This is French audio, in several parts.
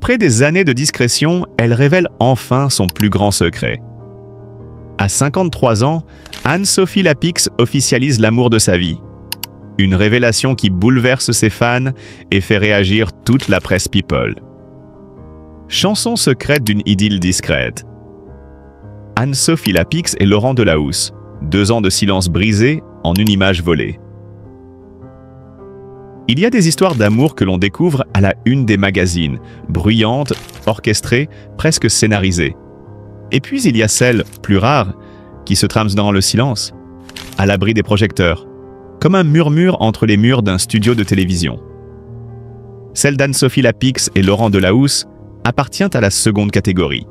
Après des années de discrétion, elle révèle enfin son plus grand secret. À 53 ans, Anne-Sophie Lapix officialise l'amour de sa vie. Une révélation qui bouleverse ses fans et fait réagir toute la presse people. Chanson secrète d'une idylle discrète. Anne-Sophie Lapix et Laurent Delahousse. 2 ans de silence brisé en une image volée. Il y a des histoires d'amour que l'on découvre à la une des magazines, bruyantes, orchestrées, presque scénarisées. Et puis il y a celles, plus rares, qui se trament dans le silence, à l'abri des projecteurs, comme un murmure entre les murs d'un studio de télévision. Celle d'Anne-Sophie Lapix et Laurent Delahousse appartient à la seconde catégorie.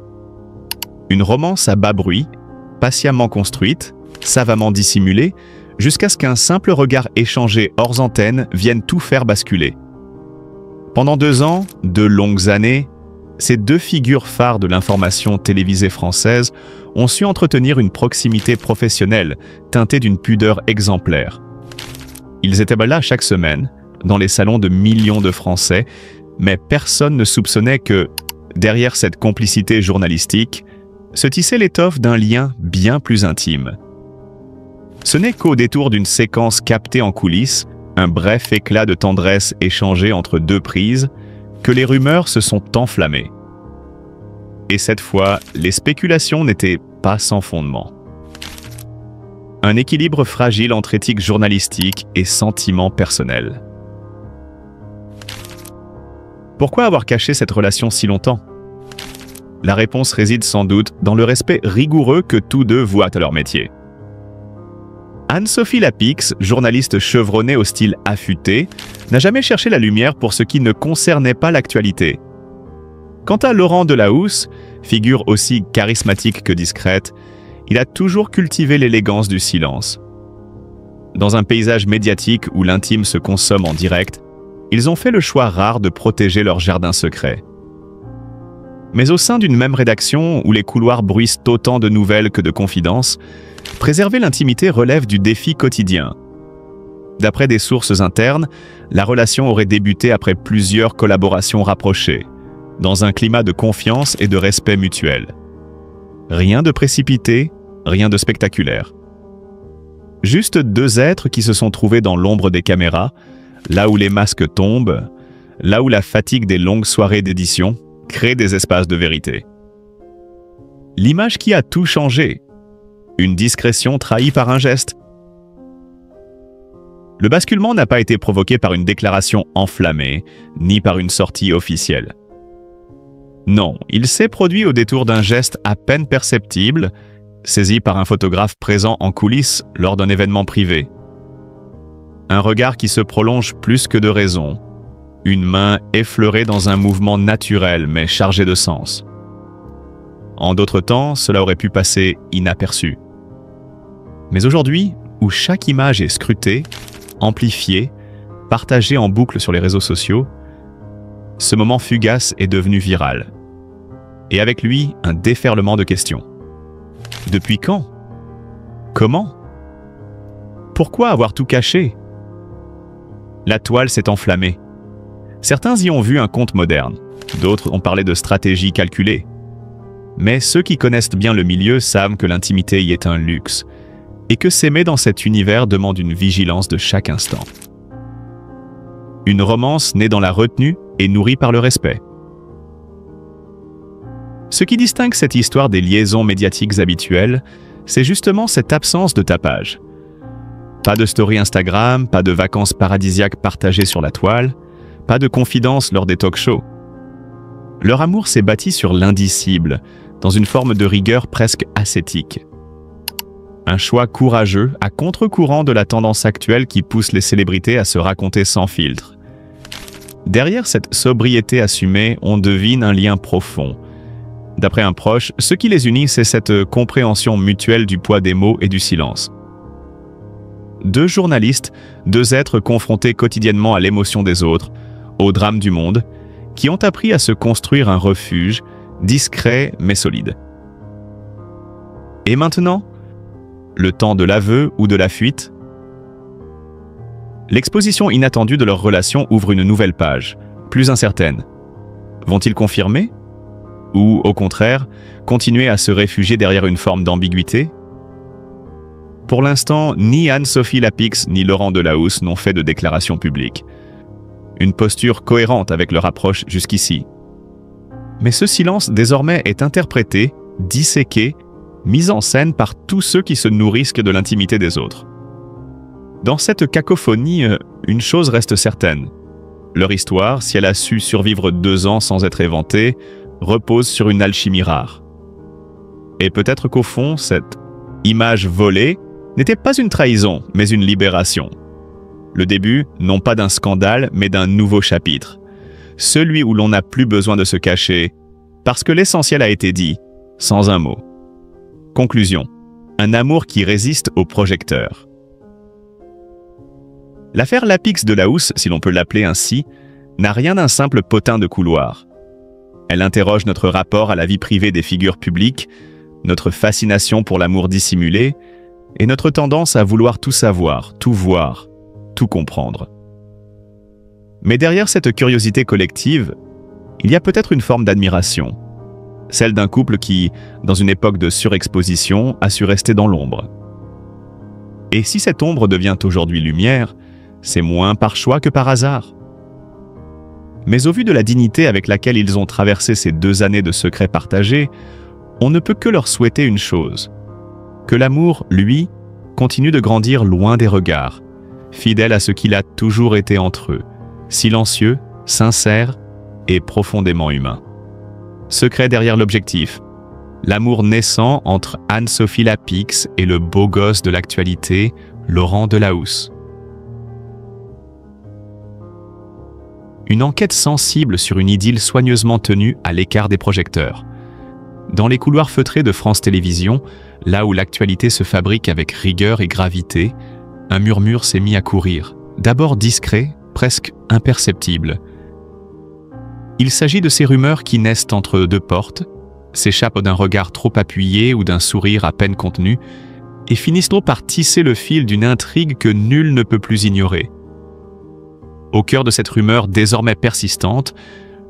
Une romance à bas bruit, patiemment construite, savamment dissimulée, jusqu'à ce qu'un simple regard échangé hors antenne vienne tout faire basculer. Pendant 2 ans, 2 longues années, ces 2 figures phares de l'information télévisée française ont su entretenir une proximité professionnelle teintée d'une pudeur exemplaire. Ils étaient là chaque semaine, dans les salons de millions de Français, mais personne ne soupçonnait que, derrière cette complicité journalistique, se tissait l'étoffe d'un lien bien plus intime. Ce n'est qu'au détour d'une séquence captée en coulisses, un bref éclat de tendresse échangé entre 2 prises, que les rumeurs se sont enflammées. Et cette fois, les spéculations n'étaient pas sans fondement. Un équilibre fragile entre éthique journalistique et sentiment personnel. Pourquoi avoir caché cette relation si longtemps? La réponse réside sans doute dans le respect rigoureux que tous 2 vouent à leur métier. Anne-Sophie Lapix, journaliste chevronnée au style affûté, n'a jamais cherché la lumière pour ce qui ne concernait pas l'actualité. Quant à Laurent Delahousse, figure aussi charismatique que discrète, il a toujours cultivé l'élégance du silence. Dans un paysage médiatique où l'intime se consomme en direct, ils ont fait le choix rare de protéger leur jardin secret. Mais au sein d'une même rédaction où les couloirs bruissent autant de nouvelles que de confidences, préserver l'intimité relève du défi quotidien. D'après des sources internes, la relation aurait débuté après plusieurs collaborations rapprochées, dans un climat de confiance et de respect mutuel. Rien de précipité, rien de spectaculaire. Juste 2 êtres qui se sont trouvés dans l'ombre des caméras, là où les masques tombent, là où la fatigue des longues soirées d'édition crée des espaces de vérité. L'image qui a tout changé. Une discrétion trahie par un geste. Le basculement n'a pas été provoqué par une déclaration enflammée, ni par une sortie officielle. Non, il s'est produit au détour d'un geste à peine perceptible, saisi par un photographe présent en coulisses lors d'un événement privé. Un regard qui se prolonge plus que de raison, une main effleurée dans un mouvement naturel mais chargé de sens. En d'autres temps, cela aurait pu passer inaperçu. Mais aujourd'hui, où chaque image est scrutée, amplifiée, partagée en boucle sur les réseaux sociaux, ce moment fugace est devenu viral. Et avec lui, un déferlement de questions. Depuis quand? Comment? Pourquoi avoir tout caché? La toile s'est enflammée. Certains y ont vu un conte moderne, d'autres ont parlé de stratégie calculée. Mais ceux qui connaissent bien le milieu savent que l'intimité y est un luxe, et que s'aimer dans cet univers demande une vigilance de chaque instant. Une romance née dans la retenue et nourrie par le respect. Ce qui distingue cette histoire des liaisons médiatiques habituelles, c'est justement cette absence de tapage. Pas de story Instagram, pas de vacances paradisiaques partagées sur la toile, pas de confidences lors des talk-shows. Leur amour s'est bâti sur l'indicible, dans une forme de rigueur presque ascétique. Un choix courageux à contre-courant de la tendance actuelle qui pousse les célébrités à se raconter sans filtre. Derrière cette sobriété assumée, on devine un lien profond. D'après un proche, ce qui les unit, c'est cette compréhension mutuelle du poids des mots et du silence. 2 journalistes, 2 êtres confrontés quotidiennement à l'émotion des autres, au drame du monde, qui ont appris à se construire un refuge, discret mais solide. Et maintenant, le temps de l'aveu ou de la fuite? L'exposition inattendue de leur relation ouvre une nouvelle page, plus incertaine. Vont-ils confirmer? Ou, au contraire, continuer à se réfugier derrière une forme d'ambiguïté? Pour l'instant, ni Anne-Sophie Lapix ni Laurent Delahousse n'ont fait de déclaration publique. Une posture cohérente avec leur approche jusqu'ici. Mais ce silence désormais est interprété, disséqué, mis en scène par tous ceux qui se nourrissent de l'intimité des autres. Dans cette cacophonie, une chose reste certaine. Leur histoire, si elle a su survivre 2 ans sans être éventée, repose sur une alchimie rare. Et peut-être qu'au fond, cette image volée n'était pas une trahison, mais une libération. Le début, non pas d'un scandale, mais d'un nouveau chapitre. Celui où l'on n'a plus besoin de se cacher, parce que l'essentiel a été dit, sans un mot. Conclusion. Un amour qui résiste au projecteur. L'affaire Lapix-Delahousse, si l'on peut l'appeler ainsi, n'a rien d'un simple potin de couloir. Elle interroge notre rapport à la vie privée des figures publiques, notre fascination pour l'amour dissimulé et notre tendance à vouloir tout savoir, tout voir, tout comprendre. Mais derrière cette curiosité collective, il y a peut-être une forme d'admiration, celle d'un couple qui, dans une époque de surexposition, a su rester dans l'ombre. Et si cette ombre devient aujourd'hui lumière, c'est moins par choix que par hasard. Mais au vu de la dignité avec laquelle ils ont traversé ces 2 années de secrets partagés, on ne peut que leur souhaiter une chose, que l'amour, lui, continue de grandir loin des regards, fidèle à ce qu'il a toujours été entre eux, silencieux, sincère et profondément humain. Secret derrière l'objectif, l'amour naissant entre Anne-Sophie Lapix et le beau gosse de l'actualité, Laurent Delahousse. Une enquête sensible sur une idylle soigneusement tenue à l'écart des projecteurs. Dans les couloirs feutrés de France Télévisions, là où l'actualité se fabrique avec rigueur et gravité, un murmure s'est mis à courir, d'abord discret, presque imperceptible. Il s'agit de ces rumeurs qui naissent entre 2 portes, s'échappent d'un regard trop appuyé ou d'un sourire à peine contenu, et finissent par tisser le fil d'une intrigue que nul ne peut plus ignorer. Au cœur de cette rumeur désormais persistante,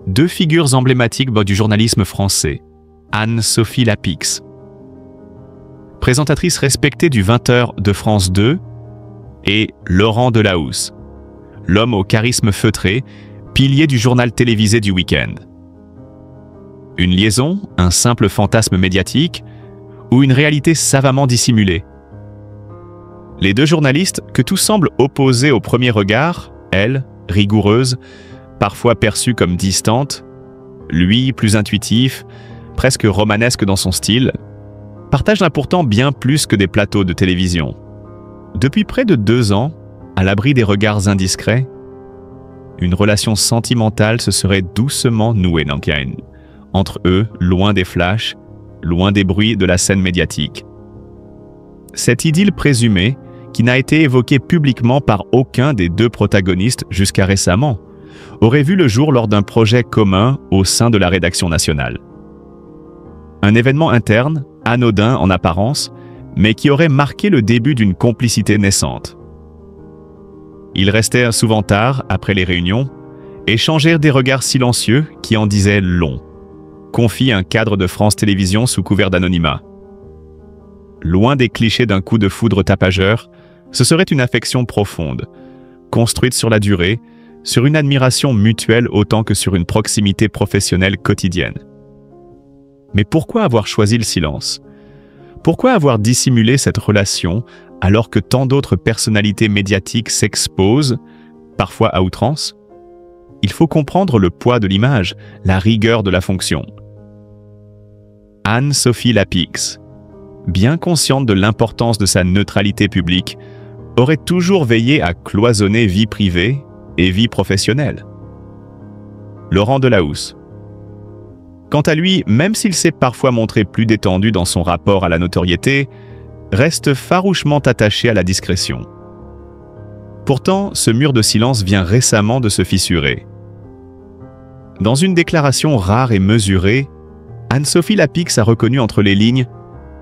2 figures emblématiques du journalisme français. Anne-Sophie Lapix, présentatrice respectée du 20h de France 2, et Laurent Delahousse, l'homme au charisme feutré, pilier du journal télévisé du week-end. Une liaison, un simple fantasme médiatique, ou une réalité savamment dissimulée? Les 2 journalistes, que tout semble opposer au premier regard, elle, rigoureuse, parfois perçue comme distante, lui, plus intuitif, presque romanesque dans son style, partagent pourtant bien plus que des plateaux de télévision. Depuis près de 2 ans, à l'abri des regards indiscrets, une relation sentimentale se serait doucement nouée entre eux, loin des flashs, loin des bruits de la scène médiatique. Cette idylle présumée, qui n'a été évoquée publiquement par aucun des 2 protagonistes jusqu'à récemment, aurait vu le jour lors d'un projet commun au sein de la rédaction nationale. Un événement interne, anodin en apparence, mais qui aurait marqué le début d'une complicité naissante. Ils restèrent souvent tard, après les réunions, échangèrent des regards silencieux qui en disaient long, confie un cadre de France Télévisions sous couvert d'anonymat. Loin des clichés d'un coup de foudre tapageur, ce serait une affection profonde, construite sur la durée, sur une admiration mutuelle autant que sur une proximité professionnelle quotidienne. Mais pourquoi avoir choisi le silence? Pourquoi avoir dissimulé cette relation alors que tant d'autres personnalités médiatiques s'exposent, parfois à outrance? Il faut comprendre le poids de l'image, la rigueur de la fonction. Anne-Sophie Lapix, bien consciente de l'importance de sa neutralité publique, aurait toujours veillé à cloisonner vie privée et vie professionnelle. Laurent Delahousse. Quant à lui, même s'il s'est parfois montré plus détendu dans son rapport à la notoriété, reste farouchement attaché à la discrétion. Pourtant, ce mur de silence vient récemment de se fissurer. Dans une déclaration rare et mesurée, Anne-Sophie Lapix a reconnu entre les lignes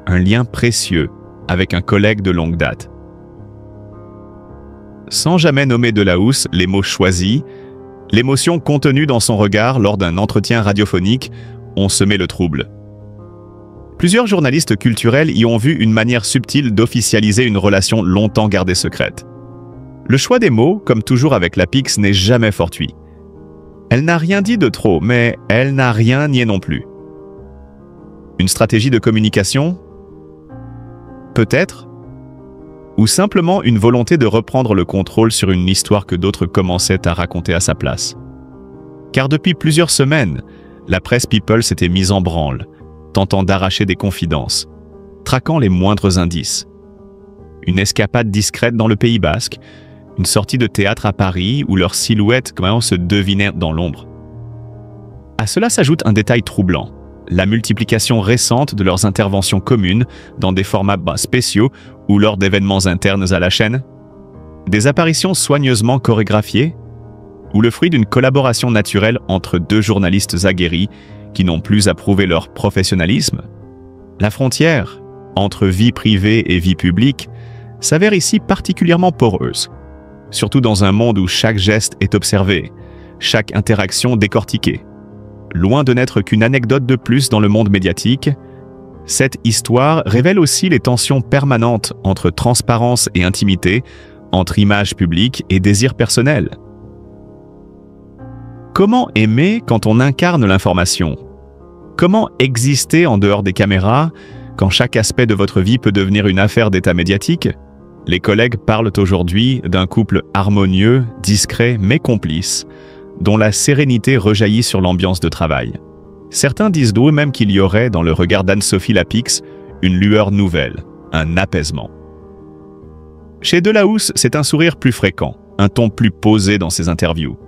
un lien précieux avec un collègue de longue date. Sans jamais nommer Delahousse les mots choisis, L'émotion contenue dans son regard lors d'un entretien radiophonique ont semé le trouble. Plusieurs journalistes culturels y ont vu une manière subtile d'officialiser une relation longtemps gardée secrète. Le choix des mots, comme toujours avec Lapix, n'est jamais fortuit. Elle n'a rien dit de trop, mais elle n'a rien nié non plus. Une stratégie de communication? Peut-être. Ou simplement une volonté de reprendre le contrôle sur une histoire que d'autres commençaient à raconter à sa place. Car depuis plusieurs semaines, la presse People s'était mise en branle, tentant d'arracher des confidences, traquant les moindres indices. Une escapade discrète dans le Pays Basque, une sortie de théâtre à Paris où leurs silhouettes se devinaient dans l'ombre. À cela s'ajoute un détail troublant, la multiplication récente de leurs interventions communes dans des formats spéciaux ou lors d'événements internes à la chaîne. Des apparitions soigneusement chorégraphiées ou le fruit d'une collaboration naturelle entre deux journalistes aguerris qui n'ont plus à prouver leur professionnalisme. La frontière entre vie privée et vie publique s'avère ici particulièrement poreuse, surtout dans un monde où chaque geste est observé, chaque interaction décortiquée. Loin de n'être qu'une anecdote de plus dans le monde médiatique, cette histoire révèle aussi les tensions permanentes entre transparence et intimité, entre image publique et désir personnel. Comment aimer quand on incarne l'information? Comment exister en dehors des caméras quand chaque aspect de votre vie peut devenir une affaire d'état médiatique? Les collègues parlent aujourd'hui d'un couple harmonieux, discret mais complice, dont la sérénité rejaillit sur l'ambiance de travail. Certains disent d'eux-mêmes qu'il y aurait, dans le regard d'Anne-Sophie Lapix, une lueur nouvelle, un apaisement. Chez Delahousse, c'est un sourire plus fréquent, un ton plus posé dans ses interviews.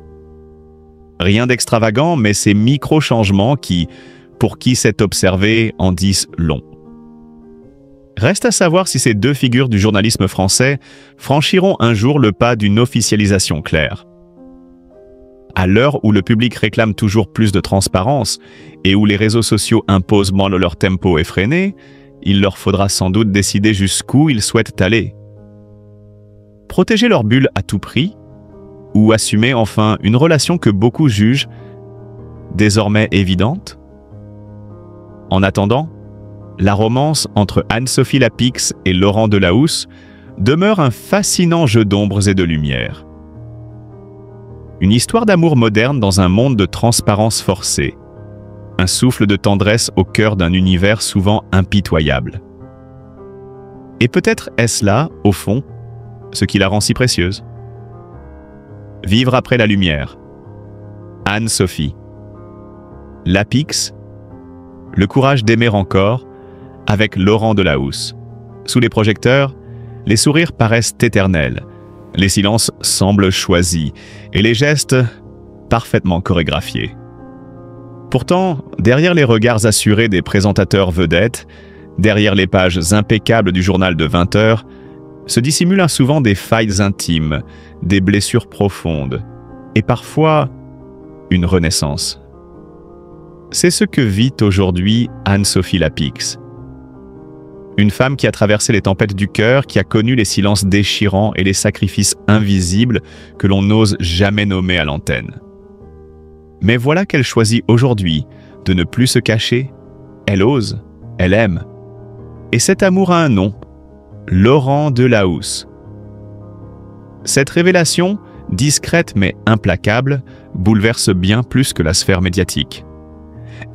Rien d'extravagant, mais ces micro-changements qui, pour qui s'est observé, en disent long. Reste à savoir si ces deux figures du journalisme français franchiront un jour le pas d'une officialisation claire. À l'heure où le public réclame toujours plus de transparence et où les réseaux sociaux imposent moins leur tempo effréné, il leur faudra sans doute décider jusqu'où ils souhaitent aller. Protéger leur bulle à tout prix ou assumer enfin une relation que beaucoup jugent désormais évidente? En attendant, la romance entre Anne-Sophie Lapix et Laurent Delahousse demeure un fascinant jeu d'ombres et de lumière. Une histoire d'amour moderne dans un monde de transparence forcée. Un souffle de tendresse au cœur d'un univers souvent impitoyable. Et peut-être est-ce là, au fond, ce qui la rend si précieuse. Vivre après la lumière. Anne-Sophie. Lapix. Le courage d'aimer encore, avec Laurent Delahousse. Sous les projecteurs, les sourires paraissent éternels. Les silences semblent choisis et les gestes parfaitement chorégraphiés. Pourtant, derrière les regards assurés des présentateurs vedettes, derrière les pages impeccables du journal de 20 heures, se dissimulent souvent des failles intimes, des blessures profondes et parfois une renaissance. C'est ce que vit aujourd'hui Anne-Sophie Lapix. Une femme qui a traversé les tempêtes du cœur, qui a connu les silences déchirants et les sacrifices invisibles que l'on n'ose jamais nommer à l'antenne. Mais voilà qu'elle choisit aujourd'hui de ne plus se cacher. Elle ose, elle aime. Et cet amour a un nom, Laurent Delahousse. Cette révélation, discrète mais implacable, bouleverse bien plus que la sphère médiatique.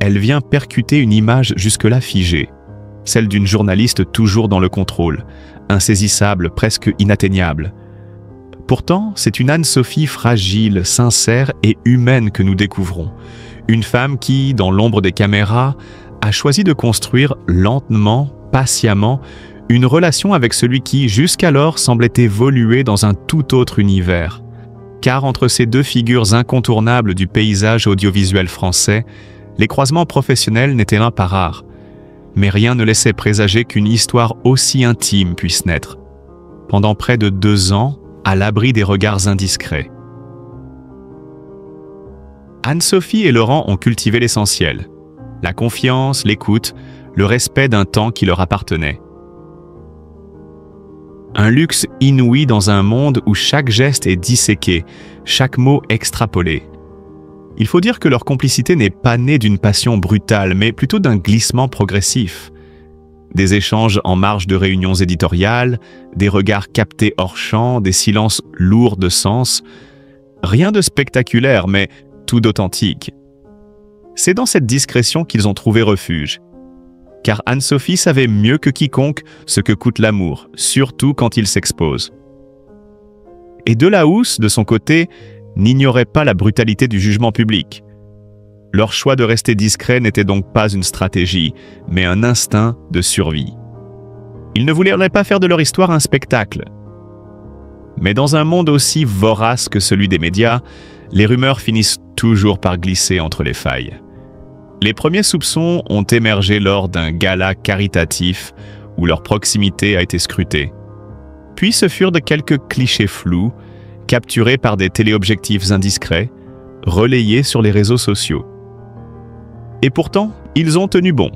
Elle vient percuter une image jusque-là figée, celle d'une journaliste toujours dans le contrôle, insaisissable, presque inatteignable. Pourtant, c'est une Anne-Sophie fragile, sincère et humaine que nous découvrons. Une femme qui, dans l'ombre des caméras, a choisi de construire lentement, patiemment, une relation avec celui qui, jusqu'alors, semblait évoluer dans un tout autre univers. Car entre ces deux figures incontournables du paysage audiovisuel français, les croisements professionnels n'étaient pas rares. Mais rien ne laissait présager qu'une histoire aussi intime puisse naître. Pendant près de 2 ans, à l'abri des regards indiscrets. Anne-Sophie et Laurent ont cultivé l'essentiel. La confiance, l'écoute, le respect d'un temps qui leur appartenait. Un luxe inouï dans un monde où chaque geste est disséqué, chaque mot extrapolé. Il faut dire que leur complicité n'est pas née d'une passion brutale, mais plutôt d'un glissement progressif. Des échanges en marge de réunions éditoriales, des regards captés hors champ, des silences lourds de sens. Rien de spectaculaire, mais tout d'authentique. C'est dans cette discrétion qu'ils ont trouvé refuge. Car Anne-Sophie savait mieux que quiconque ce que coûte l'amour, surtout quand il s'expose. Et Delahousse, de son côté, n'ignorait pas la brutalité du jugement public. Leur choix de rester discret n'était donc pas une stratégie, mais un instinct de survie. Ils ne voulaient pas faire de leur histoire un spectacle. Mais dans un monde aussi vorace que celui des médias, les rumeurs finissent toujours par glisser entre les failles. Les premiers soupçons ont émergé lors d'un gala caritatif où leur proximité a été scrutée. Puis ce furent de quelques clichés flous, capturés par des téléobjectifs indiscrets, relayés sur les réseaux sociaux. Et pourtant, ils ont tenu bon,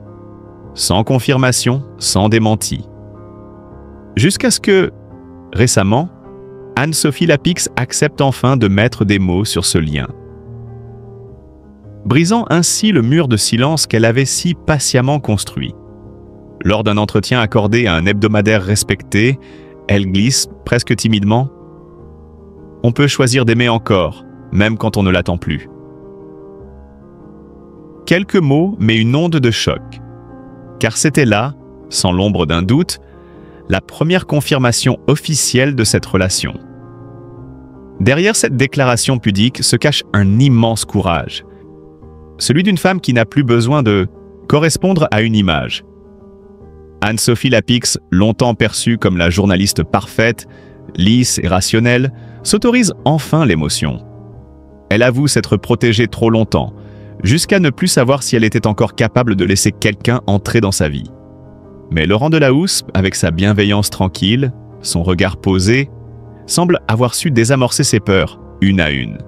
sans confirmation, sans démenti. Jusqu'à ce que, récemment, Anne-Sophie Lapix accepte enfin de mettre des mots sur ce lien. Brisant ainsi le mur de silence qu'elle avait si patiemment construit. Lors d'un entretien accordé à un hebdomadaire respecté, elle glisse, presque timidement, « On peut choisir d'aimer encore, même quand on ne l'attend plus. » Quelques mots, mais une onde de choc. Car c'était là, sans l'ombre d'un doute, la première confirmation officielle de cette relation. Derrière cette déclaration pudique se cache un immense courage. Celui d'une femme qui n'a plus besoin de correspondre à une image. Anne-Sophie Lapix, longtemps perçue comme la journaliste parfaite, lisse et rationnelle, s'autorise enfin l'émotion. Elle avoue s'être protégée trop longtemps, jusqu'à ne plus savoir si elle était encore capable de laisser quelqu'un entrer dans sa vie. Mais Laurent Delahousse, avec sa bienveillance tranquille, son regard posé, semble avoir su désamorcer ses peurs, une à une.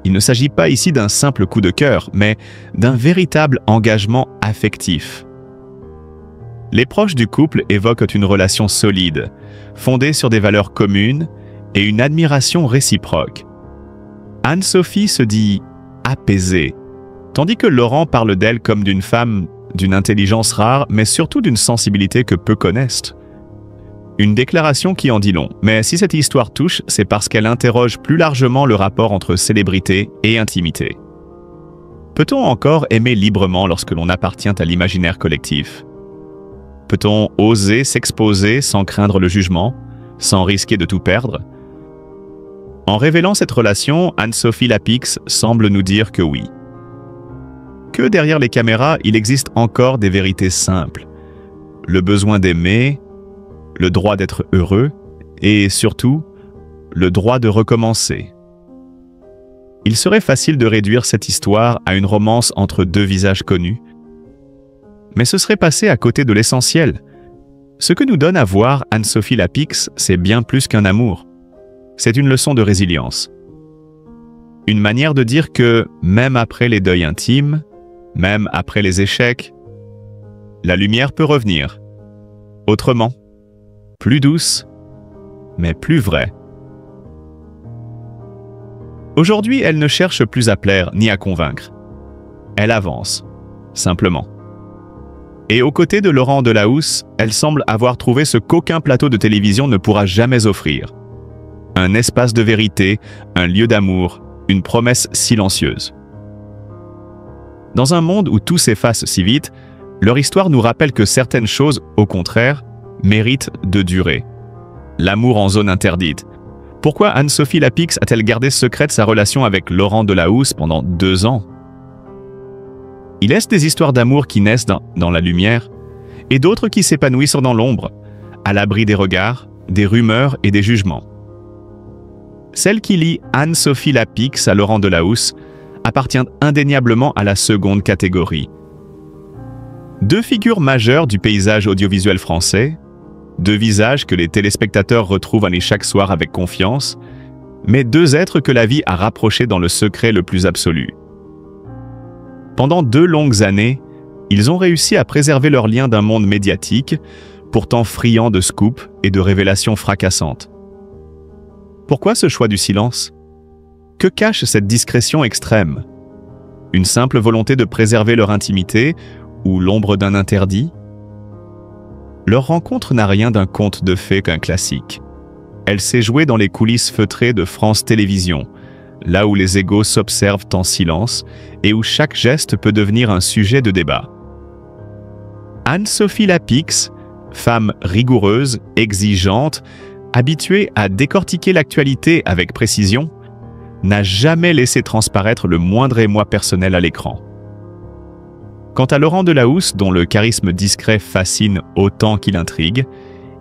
Il ne s'agit pas ici d'un simple coup de cœur, mais d'un véritable engagement affectif. Les proches du couple évoquent une relation solide, fondée sur des valeurs communes et une admiration réciproque. Anne-Sophie se dit apaisée, tandis que Laurent parle d'elle comme d'une femme d'une intelligence rare, mais surtout d'une sensibilité que peu connaissent. Une déclaration qui en dit long, mais si cette histoire touche, c'est parce qu'elle interroge plus largement le rapport entre célébrité et intimité. Peut-on encore aimer librement lorsque l'on appartient à l'imaginaire collectif? Peut-on oser s'exposer sans craindre le jugement, sans risquer de tout perdre? En révélant cette relation, Anne-Sophie Lapix semble nous dire que oui. Que derrière les caméras, il existe encore des vérités simples. Le besoin d'aimer, le droit d'être heureux et surtout, le droit de recommencer. Il serait facile de réduire cette histoire à une romance entre deux visages connus, mais ce serait passer à côté de l'essentiel. Ce que nous donne à voir Anne-Sophie Lapix, c'est bien plus qu'un amour. C'est une leçon de résilience. Une manière de dire que, même après les deuils intimes, même après les échecs, la lumière peut revenir. Autrement, plus douce, mais plus vraie. Aujourd'hui, elle ne cherche plus à plaire ni à convaincre. Elle avance, simplement. Et aux côtés de Laurent Delahousse, elle semble avoir trouvé ce qu'aucun plateau de télévision ne pourra jamais offrir. Un espace de vérité, un lieu d'amour, une promesse silencieuse. Dans un monde où tout s'efface si vite, leur histoire nous rappelle que certaines choses, au contraire, méritent de durer. L'amour en zone interdite. Pourquoi Anne-Sophie Lapix a-t-elle gardé secrète sa relation avec Laurent Delahousse pendant 2 ans? Il laisse des histoires d'amour qui naissent dans la lumière et d'autres qui s'épanouissent dans l'ombre, à l'abri des regards, des rumeurs et des jugements. Celle qui lie Anne-Sophie Lapix à Laurent Delahousse appartient indéniablement à la seconde catégorie. 2 figures majeures du paysage audiovisuel français, 2 visages que les téléspectateurs retrouvent aller chaque soir avec confiance, mais 2 êtres que la vie a rapprochés dans le secret le plus absolu. Pendant 2 longues années, ils ont réussi à préserver leur lien d'un monde médiatique, pourtant friand de scoops et de révélations fracassantes. Pourquoi ce choix du silence? Que cache cette discrétion extrême? Une simple volonté de préserver leur intimité ou l'ombre d'un interdit? Leur rencontre n'a rien d'un conte de fées qu'un classique. Elle s'est jouée dans les coulisses feutrées de France Télévisions, là où les égos s'observent en silence et où chaque geste peut devenir un sujet de débat. Anne-Sophie Lapix, femme rigoureuse, exigeante, habituée à décortiquer l'actualité avec précision, n'a jamais laissé transparaître le moindre émoi personnel à l'écran. Quant à Laurent Delahousse, dont le charisme discret fascine autant qu'il intrigue,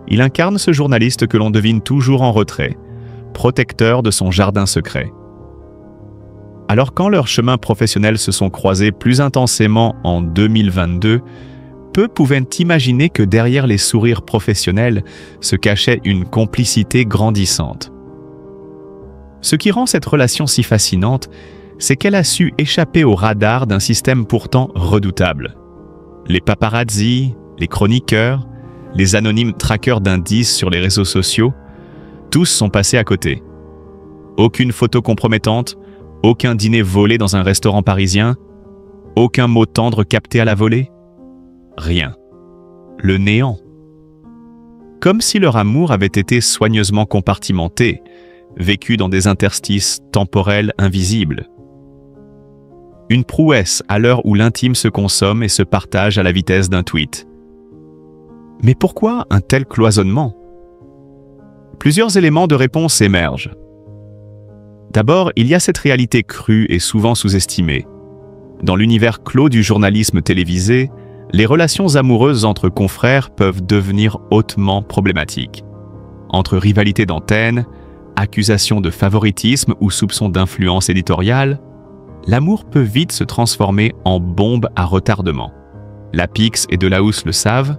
il incarne ce journaliste que l'on devine toujours en retrait, protecteur de son jardin secret. Alors quand leurs chemins professionnels se sont croisés plus intensément en 2022, peu pouvaient imaginer que derrière les sourires professionnels se cachait une complicité grandissante. Ce qui rend cette relation si fascinante, c'est qu'elle a su échapper au radar d'un système pourtant redoutable. Les paparazzis, les chroniqueurs, les anonymes traqueurs d'indices sur les réseaux sociaux, tous sont passés à côté. Aucune photo compromettante, aucun dîner volé dans un restaurant parisien, aucun mot tendre capté à la volée. Rien. Le néant. Comme si leur amour avait été soigneusement compartimenté, vécu dans des interstices temporels invisibles. Une prouesse à l'heure où l'intime se consomme et se partage à la vitesse d'un tweet. Mais pourquoi un tel cloisonnement? Plusieurs éléments de réponse émergent. D'abord, il y a cette réalité crue et souvent sous-estimée. Dans l'univers clos du journalisme télévisé, les relations amoureuses entre confrères peuvent devenir hautement problématiques. Entre rivalité d'antenne, accusations de favoritisme ou soupçons d'influence éditoriale, l'amour peut vite se transformer en bombe à retardement. Lapix et Delahousse le savent,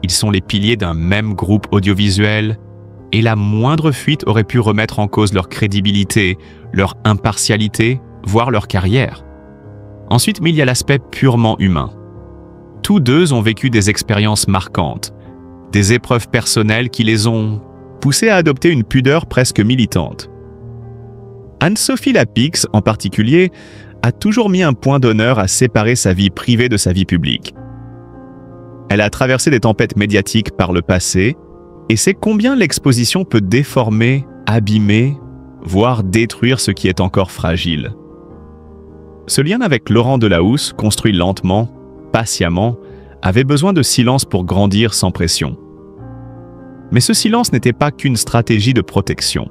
ils sont les piliers d'un même groupe audiovisuel, et la moindre fuite aurait pu remettre en cause leur crédibilité, leur impartialité, voire leur carrière. Ensuite, mais il y a l'aspect purement humain. Tous deux ont vécu des expériences marquantes, des épreuves personnelles qui les ont poussés à adopter une pudeur presque militante. Anne-Sophie Lapix, en particulier, a toujours mis un point d'honneur à séparer sa vie privée de sa vie publique. Elle a traversé des tempêtes médiatiques par le passé, et sait combien l'exposition peut déformer, abîmer, voire détruire ce qui est encore fragile. Ce lien avec Laurent Delahousse, construit lentement, patiemment, avait besoin de silence pour grandir sans pression. Mais ce silence n'était pas qu'une stratégie de protection.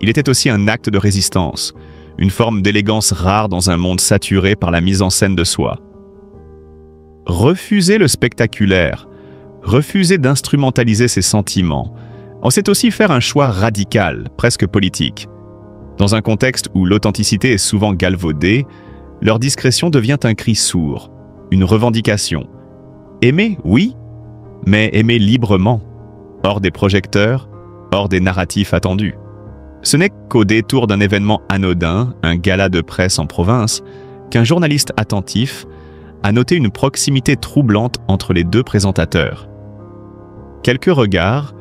Il était aussi un acte de résistance, une forme d'élégance rare dans un monde saturé par la mise en scène de soi. Refuser le spectaculaire, refuser d'instrumentaliser ses sentiments, c'est aussi faire un choix radical, presque politique. Dans un contexte où l'authenticité est souvent galvaudée, leur discrétion devient un cri sourd, une revendication. Aimer, oui, mais aimer librement, hors des projecteurs, hors des narratifs attendus. Ce n'est qu'au détour d'un événement anodin, un gala de presse en province, qu'un journaliste attentif a noté une proximité troublante entre les deux présentateurs. Quelques regards,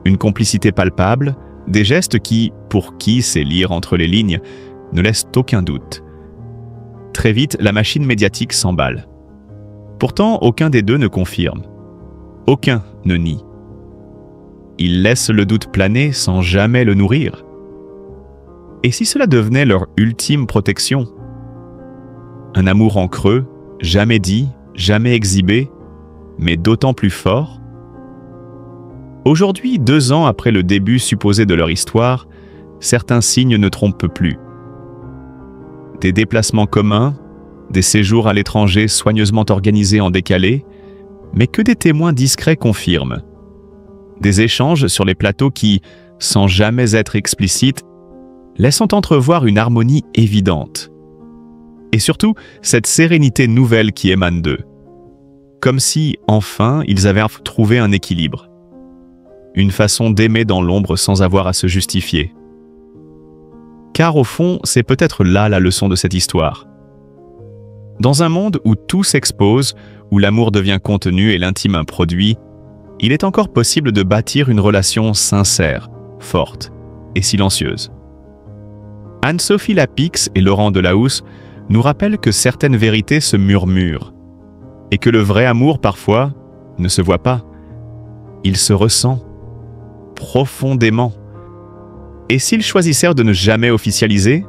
une complicité palpable, des gestes qui, pour qui sait lire entre les lignes, ne laissent aucun doute. Très vite, la machine médiatique s'emballe. Pourtant, aucun des deux ne confirme. Aucun ne nie. Ils laissent le doute planer sans jamais le nourrir. Et si cela devenait leur ultime protection? Un amour en creux, jamais dit, jamais exhibé, mais d'autant plus fort? Aujourd'hui, 2 ans après le début supposé de leur histoire, certains signes ne trompent plus. Des déplacements communs, des séjours à l'étranger soigneusement organisés en décalé, mais que des témoins discrets confirment. Des échanges sur les plateaux qui, sans jamais être explicites, laissent entrevoir une harmonie évidente. Et surtout, cette sérénité nouvelle qui émane d'eux. Comme si, enfin, ils avaient trouvé un équilibre. Une façon d'aimer dans l'ombre sans avoir à se justifier. Car au fond, c'est peut-être là la leçon de cette histoire. Dans un monde où tout s'expose, où l'amour devient contenu et l'intime un produit, il est encore possible de bâtir une relation sincère, forte et silencieuse. Anne-Sophie Lapix et Laurent Delahousse nous rappelle que certaines vérités se murmurent et que le vrai amour, parfois, ne se voit pas. Il se ressent profondément. Et s'ils choisissèrent de ne jamais officialiser,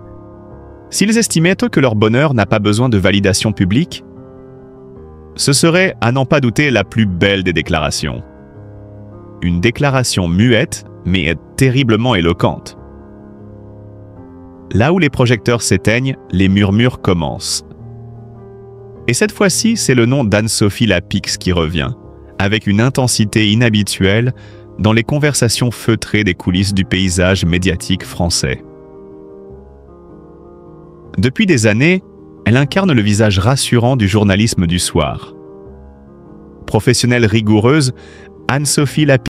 s'ils estimaient que leur bonheur n'a pas besoin de validation publique, ce serait, à n'en pas douter, la plus belle des déclarations. Une déclaration muette, mais terriblement éloquente. Là où les projecteurs s'éteignent, les murmures commencent. Et cette fois-ci, c'est le nom d'Anne-Sophie Lapix qui revient, avec une intensité inhabituelle dans les conversations feutrées des coulisses du paysage médiatique français. Depuis des années, elle incarne le visage rassurant du journalisme du soir. Professionnelle rigoureuse, Anne-Sophie Lapix